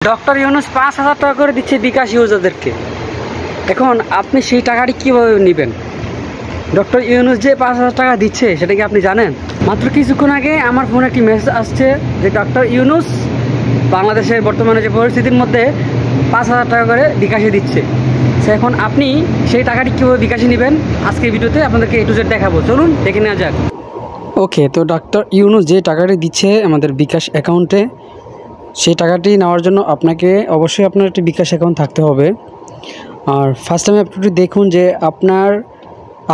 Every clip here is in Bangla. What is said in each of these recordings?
ডক্টর ইউনূস ৫,০০০ টাকা করে দিচ্ছে বিকাশ ইউজারদেরকে। এখন আপনি সেই টাকাটি কীভাবে নেবেন? ডক্টর ইউনূস যে ৫,০০০ টাকা দিচ্ছে সেটা কি আপনি জানেন? মাত্র কিছুক্ষণ আগে আমার ফোনে একটি মেসেজ আসছে যে ডক্টর ইউনূস বাংলাদেশের বর্তমানে যে পরিস্থিতির মধ্যে ৫,০০০ টাকা করে বিকাশে দিচ্ছে। সো এখন আপনি সেই টাকাটি কীভাবে বিকাশে নেবেন আজকের ভিডিওতে আপনাদেরকে A to Z দেখাবো। চলুন দেখে নেওয়া যাক। ওকে, তো ডক্টর ইউনূস যে টাকাটি দিচ্ছে আমাদের বিকাশ অ্যাকাউন্টে, সেই টাকাটি নেওয়ার জন্য আপনাকে অবশ্যই আপনার একটি বিকাশ অ্যাকাউন্ট থাকতে হবে। আর ফার্স্ট টাইম আপনি একটু দেখুন যে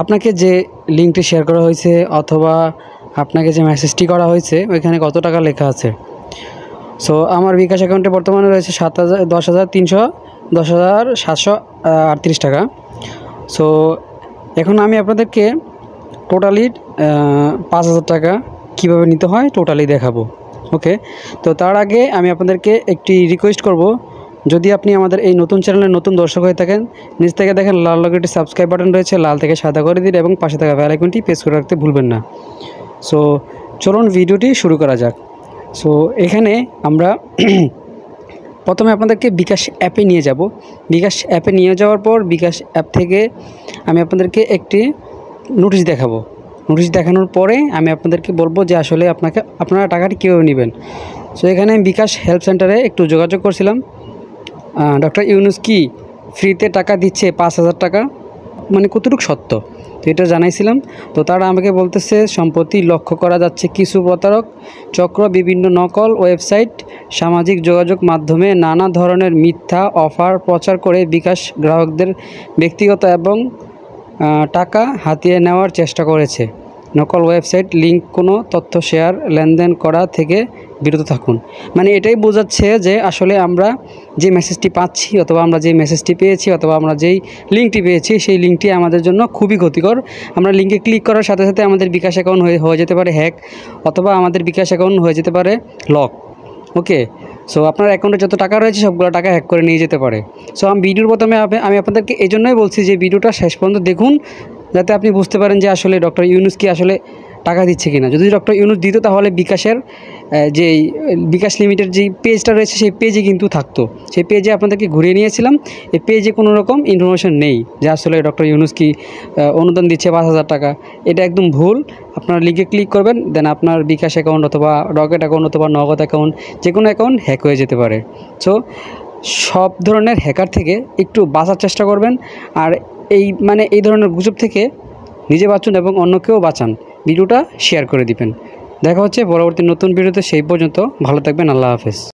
আপনাকে যে লিঙ্কটি শেয়ার করা হয়েছে অথবা আপনাকে যে মেসেজটি করা হয়েছে ওইখানে কত টাকা লেখা আছে। সো আমার বিকাশ অ্যাকাউন্টে বর্তমানে রয়েছে 10,738 টাকা। সো এখন আমি আপনাদেরকে টোটালি 5,000 টাকা কীভাবে নিতে হয় টোটালি দেখাবো। ওকে, তো তার আগে আমি আপনাদেরকে একটি রিকোয়েস্ট করব, যদি আপনি আমাদের এই নতুন চ্যানেলের নতুন দর্শক হয়ে থাকেন, নিচ থেকে দেখেন লাল রঙের একটি সাবস্ক্রাইব বাটন রয়েছে, লাল থেকে সাদা করে দিন এবং পাশে থাকা বেল আইকনটি প্রেস করে রাখতে ভুলবেন না। সো চলুন ভিডিওটি শুরু করা যাক। সো এখানে আমরা প্রথমে আপনাদেরকে বিকাশ অ্যাপে নিয়ে যাব। বিকাশ অ্যাপে নিয়ে যাওয়ার পর বিকাশ অ্যাপ থেকে আমি আপনাদেরকে একটি নোটিশ দেখাবো। নোটিশ দেখানোর পরে আমি আপনাদেরকে বলবো যে আসলে আপনারা টাকাটি কীভাবে নেবেন। সো এখানে আমি বিকাশ হেল্প সেন্টারে একটু যোগাযোগ করছিলাম। ডক্টর ইউনূস কি ফ্রিতে টাকা দিচ্ছে 5,000 টাকা, মানে কতটুকু সত্য, তো এটা জানাইছিলাম। তো তারা আমাকে বলতেছে সম্প্রতি লক্ষ্য করা যাচ্ছে কিছু প্রতারক চক্র বিভিন্ন নকল ওয়েবসাইট, সামাজিক যোগাযোগ মাধ্যমে নানা ধরনের মিথ্যা অফার প্রচার করে বিকাশ গ্রাহকদের ব্যক্তিগত এবং টাকা হাতিয়ে নেওয়ার চেষ্টা করেছে। নকল ওয়েবসাইট, লিঙ্ক, কোনো তথ্য শেয়ার, লেনদেন করা থেকে বিরত থাকুন। মানে এটাই বোঝাচ্ছে যে আসলে আমরা যে মেসেজটি পাচ্ছি অথবা আমরা যে মেসেজটি পেয়েছি অথবা আমরা যেই লিঙ্কটি পেয়েছি সেই লিঙ্কটি আমাদের জন্য খুবই ক্ষতিকর। আমরা লিঙ্কে ক্লিক করার সাথে সাথে আমাদের বিকাশ অ্যাকাউন্ট হয়ে যেতে পারে হ্যাক, অথবা আমাদের বিকাশ অ্যাকাউন্ট হয়ে যেতে পারে লক। ওকে, সো আপনার অ্যাকাউন্টে যত টাকা রয়েছে সবগুলো টাকা হ্যাক করে নিয়ে যেতে পারে। সো আমি ভিডিওর প্রথমে আমি আপনাদেরকে এই জন্যই বলছি যে ভিডিওটা শেষ পর্যন্ত দেখুন, যাতে আপনি বুঝতে পারেন যে আসলে ডক্টর ইউনূস কি আসলে টাকা দিচ্ছে কিনা। যদি ডক্টর ইউনূস দিত তাহলে বিকাশের যেই বিকাশ লিমিটেড যেই পেজটা রয়েছে সেই পেজে কিন্তু থাকতো। সেই পেজে আপনাদেরকে ঘুরিয়ে নিয়েছিলাম। এই পেজে কোনো রকম ইনফরমেশন নেই যে আসলে ডক্টর ইউনূস কি অনুদান দিচ্ছে 5,000 টাকা। এটা একদম ভুল। আপনার লিঙ্কে ক্লিক করবেন, দেন আপনার বিকাশ অ্যাকাউন্ট অথবা রকেট অ্যাকাউন্ট অথবা নগদ অ্যাকাউন্ট, যে কোনো অ্যাকাউন্ট হ্যাক হয়ে যেতে পারে। সো সব ধরনের হ্যাকার থেকে একটু বাঁচার চেষ্টা করবেন। আর এই ধরনের গুজব থেকে নিজে বাঁচুন এবং অন্যকেও বাঁচান। ভিডিওটা শেয়ার করে দিবেন। দেখা হচ্ছে পরবর্তী নতুন ভিডিওতে। সেই পর্যন্ত ভালো থাকবেন। আল্লাহ হাফেজ।